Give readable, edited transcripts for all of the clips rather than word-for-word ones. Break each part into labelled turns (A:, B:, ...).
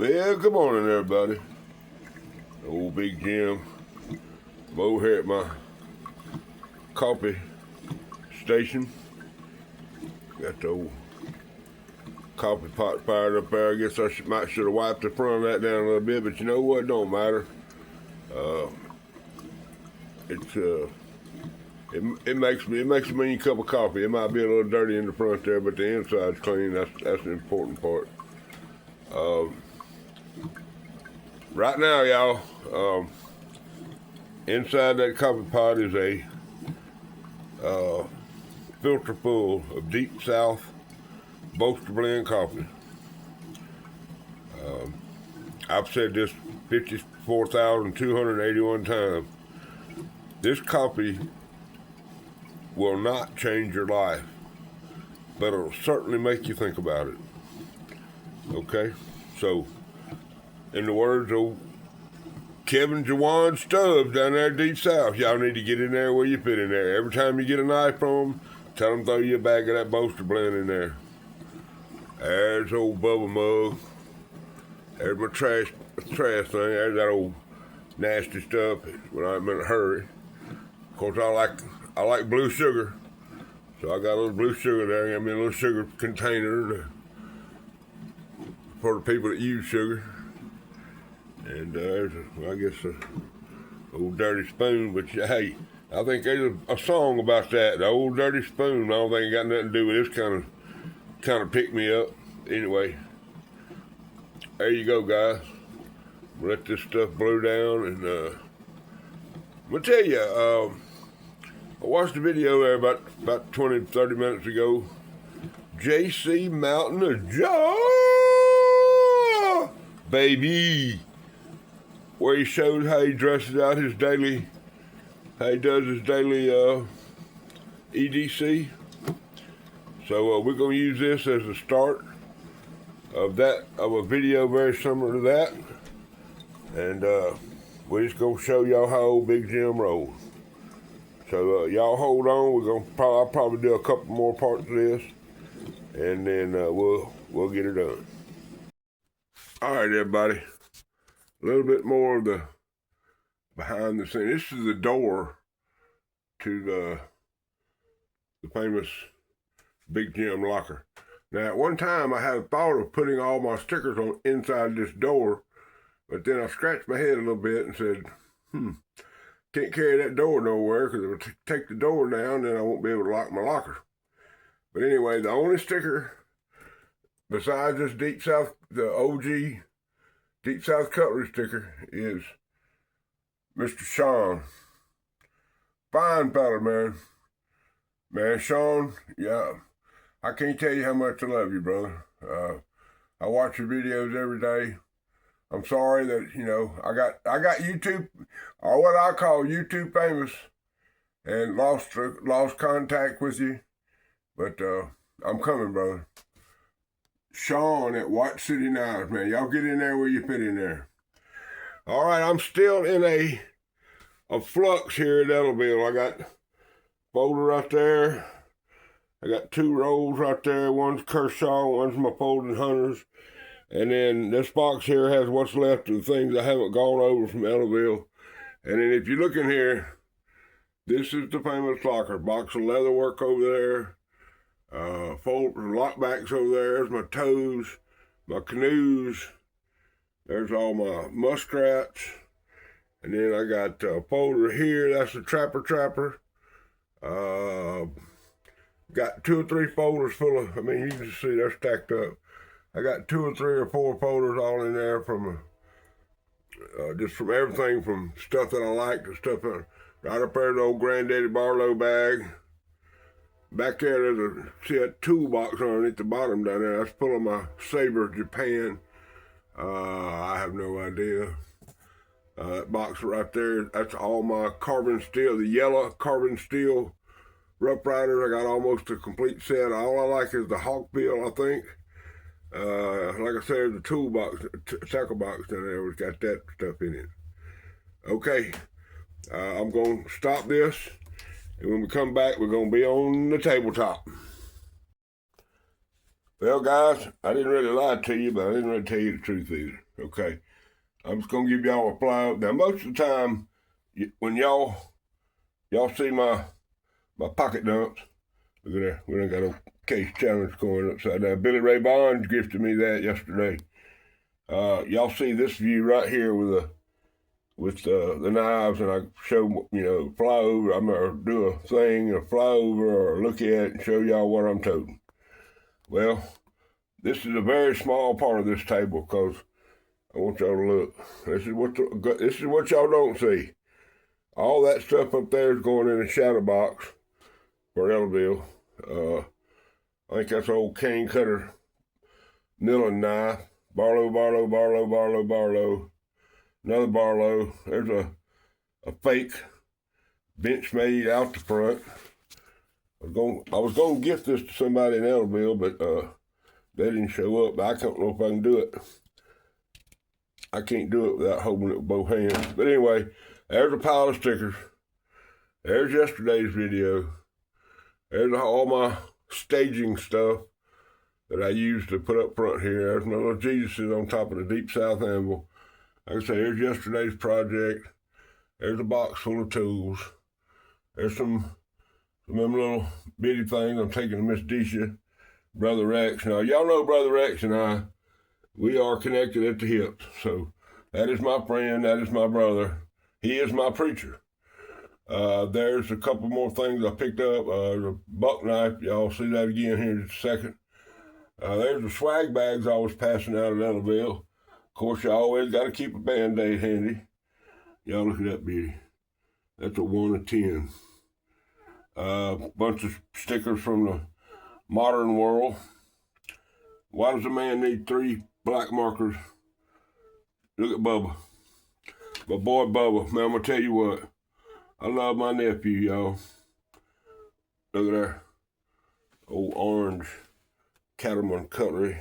A: Well, good morning, everybody. Old Big Jim. I'm over here at my coffee station. Got the old coffee pot fired up there. I guess I might should have wiped the front of that down a little bit, but you know what? Don't matter. It makes me a mean cup of coffee. It might be a little dirty in the front there, but the inside's clean. That's the important part. Right now, y'all, inside that coffee pot is a filter full of Deep South Boaster Blend coffee. I've said this 54,281 times. This coffee will not change your life, but it'll certainly make you think about it. Okay? So, in the words of Kevin Jawan Stubbs down there at Deep South, y'all need to get in there where you fit in there. Every time you get a knife from them, tell them throw you a bag of that Boaster Blend in there. There's old Bubba mug. There's my trash thing. There's that old nasty stuff when I'm in a hurry. Of course, I like blue sugar, so I got a little blue sugar there. Got me a little sugar container for the people that use sugar. And there's, I guess, a old dirty spoon. But hey, I think there's a song about that. The old dirty spoon. I don't think it got nothing to do with this kind of pick me up. Anyway, there you go, guys. Let this stuff blow down, and I'm gonna tell you, I watched a video there about 20, 30 minutes ago. JC Mountain of Joe, baby, where he shows how he dresses out his daily, how he does his daily EDC. So we're gonna use this as the start of a video very similar to that, and we're just gonna show y'all how old Big Jim rolls. So y'all hold on. I'll probably do a couple more parts of this, and then we'll get it done. All right, everybody. A little bit more of the behind the scenes. This is the door to the famous Big Jim locker. Now, at one time, I had thought of putting all my stickers on inside this door, but then I scratched my head a little bit and said, can't carry that door nowhere because it would take the door down, then I won't be able to lock my locker. But anyway, the only sticker besides this Deep South, the OG Deep South Cutlery sticker, is Mr. Sean. Fine fella, man. Man, Sean, yeah, I can't tell you how much I love you, brother. I watch your videos every day. I'm sorry that, I got YouTube, or what I call YouTube famous, and lost contact with you. But I'm coming, brother. Sean at White City Knives, man. Y'all get in there where you fit in there. All right, I'm still in a flux here at Ellerville. I got folder right there. I got 2 rolls right there. One's Kershaw, one's my Folding Hunters. And then this box here has what's left of the things I haven't gone over from Ellerville. And then if you look in here, this is the famous locker. Box of leather work over there. Lockbacks over there. There's my toes, my canoes. There's all my muskrats. And then I got a folder here. That's the Trapper. Got 2 or 3 folders full of, you can just see they're stacked up. I got 2 or 3 or 4 folders all in there from just from everything from stuff that I like to stuff right up there, the old Granddaddy Barlow bag. Back there, see that toolbox underneath the bottom down there. That's full of my Saber Japan. I have no idea. That box right there, that's all my carbon steel, the yellow carbon steel Rough Riders. I got almost a complete set. All I like is the Hawkbill, I think. Like I said, the toolbox, tackle box down there, it's got that stuff in it. Okay, I'm going to stop this, and when we come back, we're going to be on the tabletop. Well, guys, I didn't really lie to you, but I didn't really tell you the truth either. Okay, I'm just gonna give y'all a fly. Now, most of the time, when y'all see my pocket dumps, look at that. We done got a case challenge going upside down. Billy Ray Bonds gifted me that yesterday. Y'all see this view right here with the knives, and I show, fly over. I'm gonna do a thing, or fly over, or look at it and show y'all what I'm toting. Well, this is a very small part of this table because I want y'all to look. This is what y'all don't see. All that stuff up there is going in a shadow box for Ellaville. I think that's an old cane cutter milling knife. Barlow. Another Barlow. There's a fake Benchmade out the front. I was going to gift this to somebody in Ellaville, but they didn't show up. I don't know if I can do it. I can't do it without holding it with both hands. But anyway, there's a pile of stickers. There's yesterday's video. There's all my staging stuff that I used to put up front here. There's my little Jesuses on top of the Deep South anvil. Like I say, there's yesterday's project. There's a box full of tools. There's some of them little bitty things I'm taking to Miss Deisha, Brother Rex. Now, y'all know Brother Rex and we are connected at the hips. So that is my friend. That is my brother. He is my preacher. There's a couple more things I picked up. The buck knife. Y'all see that again here in just a second. There's the swag bags I was passing out at Ellaville. Of course, you always got to keep a Band-Aid handy. Y'all look at that beauty. That's a 1 of 10. Bunch of stickers from the modern world. Why does a man need 3 black markers? Look at Bubba. My boy Bubba. Man, I'm going to tell you what. I love my nephew, y'all. Look at there. Old orange cattleman cutlery.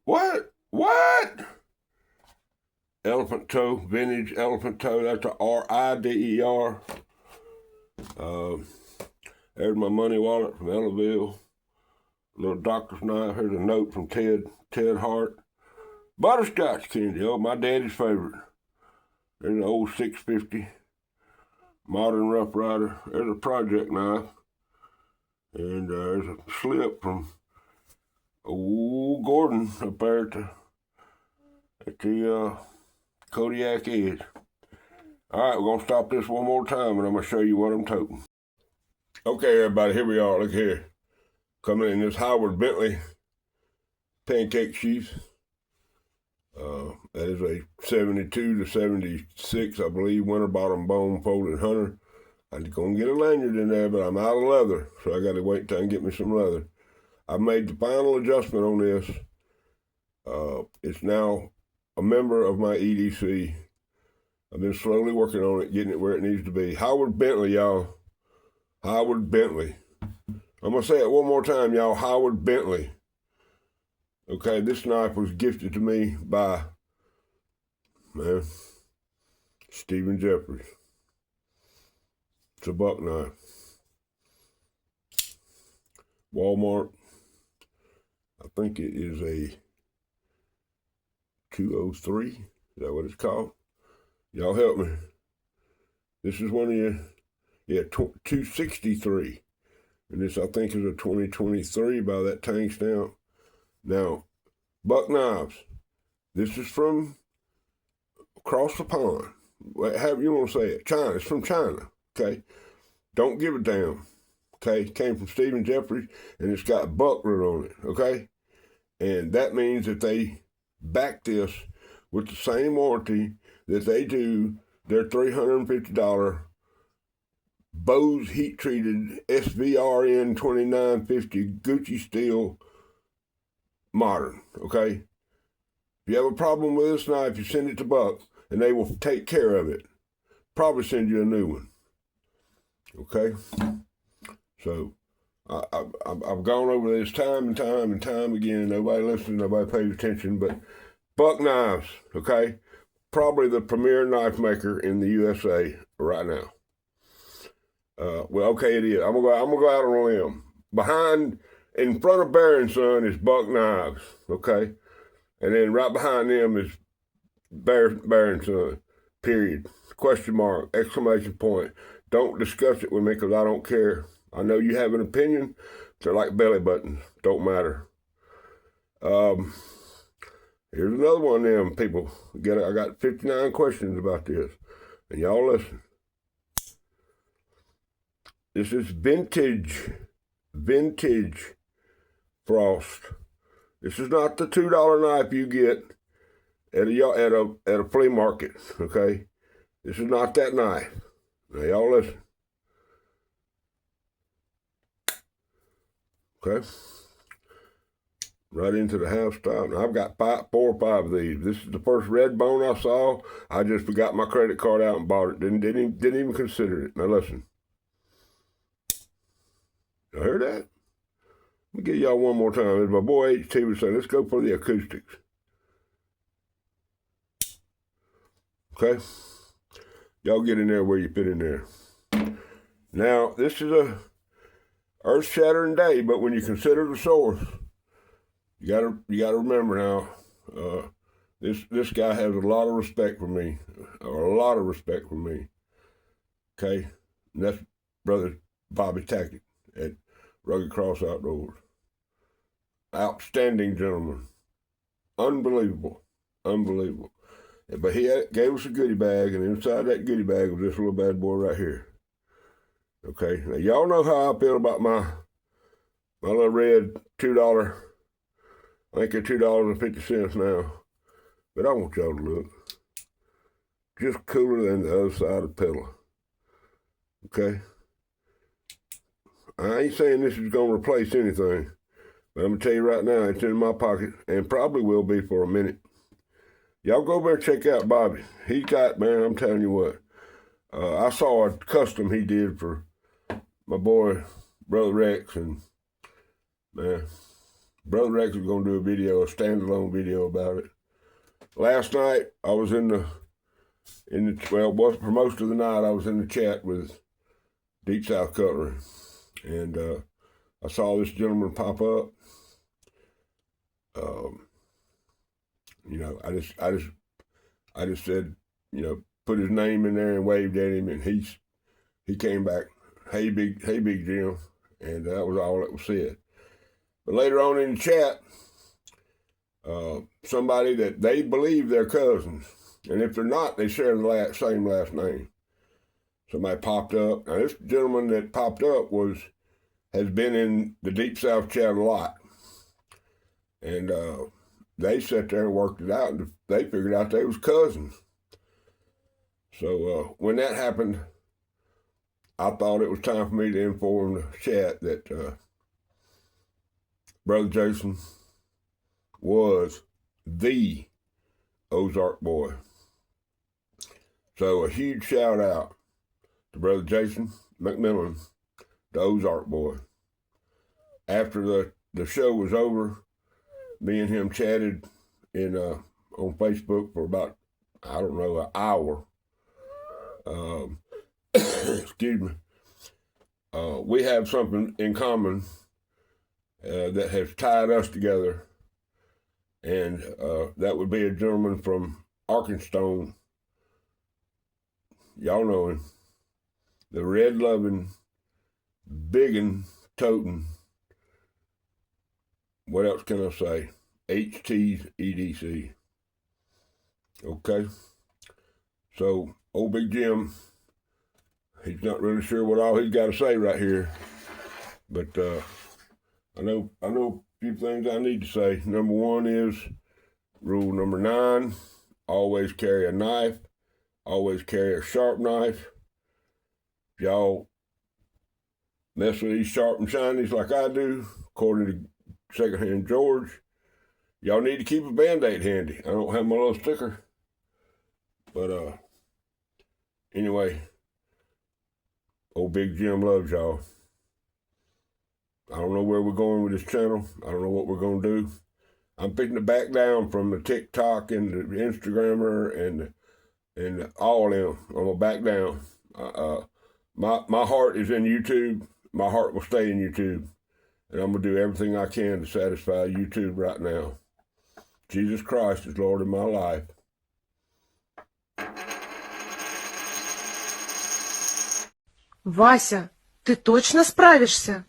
A: What? Elephant toe, vintage elephant toe. That's a R-I-D-E-R. There's my money wallet from Ellaville. Little doctor's knife. Here's a note from Ted Hart. Butterscotch candy, my daddy's favorite. There's an old 650 modern Rough Rider. There's a project knife. And there's a slip from old Gordon up there at the Kodiak Edge. All right, we're going to stop this one more time, and I'm going to show you what I'm toting. Okay, everybody, here we are. Look here. Coming in this Howard Bentley pancake sheath. That is a 72 to 76, I believe, Winterbottom bone folded hunter. I'm going to get a lanyard in there, but I'm out of leather, so I got to wait till I can get me some leather. I made the final adjustment on this. It's now a member of my EDC. I've been slowly working on it, getting it where it needs to be. Howard Bentley, y'all. Howard Bentley. I'm going to say it one more time, y'all. Howard Bentley. Okay, this knife was gifted to me by, Stephen Jeffries. It's a buck knife. Walmart. I think it is a 203. Is that what it's called? Y'all help me. This is one of your, 263. And this, I think, is a 2023 by that tang stamp. Now, buck knives. This is from across the pond. However you want to say it. China. It's from China. Okay? Don't give a damn. Okay? It came from Stephen Jeffries, and it's got buckler on it. Okay? And that means that they back this with the same warranty that they do their $350 Bose heat-treated SVRN 2950 Gucci steel modern, okay? If you have a problem with this knife, you send it to Buck, and they will take care of it. Probably send you a new one, okay? So, I've gone over this time and time again. Nobody listens, nobody pays attention, but Buck Knives, okay? Probably the premier knife maker in the USA right now. Well, okay, it is. I'm gonna go out on a limb. In front of Bear & Son is Buck Knives, okay? And then right behind them is Bear and Son, period, question mark, exclamation point. Don't discuss it with me because I don't care. I know you have an opinion. They're like belly buttons. Don't matter. Here's another one of them people. I got 59 questions about this. And y'all listen. This is vintage frost. This is not the $2 knife you get at a flea market, okay? This is not that knife. Now y'all listen. Okay? Right into the house top. Now I've got 4 or 5 of these. This is the first red bone I saw. I just got my credit card out and bought it. Didn't even consider it. Now listen. You heard that? Let me give y'all one more time. As my boy HT would say, let's go for the acoustics. Okay? Y'all get in there where you fit in there. Now, this is a earth-shattering day, but when you consider the source, you gotta remember now, this guy has a lot of respect for me. Okay? And that's Brother Bobby Tackett at Rugged Cross Outdoors. Outstanding gentleman. Unbelievable. But he gave us a goodie bag, and inside that goodie bag was this little bad boy right here. Okay, now y'all know how I feel about my little red $2, I think they're $2.50 now. But I want y'all to look. Just cooler than the other side of the pedal. Okay? I ain't saying this is going to replace anything, but I'm going to tell you right now, it's in my pocket, and probably will be for a minute. Y'all go over and check out Bobby. He got, man, I'm telling you what. I saw a custom he did for my boy, Brother Rex, and man, Brother Rex is going to do a video, a standalone video about it. Last night, I was for most of the night, I was in the chat with Deep South Cutlery, and I saw this gentleman pop up. You know, I just said, you know, put his name in there and waved at him, and he came back, hey big Jim, and that was all that was said. But later on in the chat, somebody that they believe they're cousins, and if they're not, they share the same last name. Somebody popped up. Now this gentleman that popped up has been in the Deep South chat a lot, and they sat there and worked it out, and they figured out they was cousins. So when that happened, I thought it was time for me to inform the chat that Brother Jason was the Ozark boy. So a huge shout out to Brother Jason McMillan, the Ozark boy. After the show was over, me and him chatted on Facebook for about, I don't know, an hour. Excuse me. We have something in common that has tied us together, and that would be a gentleman from Arkansas. Y'all know him. The red-loving, biggin', toting, what else can I say? HT's EDC. Okay? So, old Big Jim, he's not really sure what all he's got to say right here. But I know a few things I need to say. Number one is rule number 9, always carry a knife. Always carry a sharp knife. If y'all mess with these sharp and shinies like I do, according to Secondhand George, y'all need to keep a Band-Aid handy. I don't have my little sticker. But anyway, old Big Jim loves y'all. I don't know where we're going with this channel. I don't know what we're going to do. I'm fixing to back down from the TikTok and the Instagrammer and all of them. I'm going to back down. My heart is in YouTube. My heart will stay in YouTube. And I'm going to do everything I can to satisfy YouTube right now. Jesus Christ is Lord in my life.
B: Вася, ты точно справишься?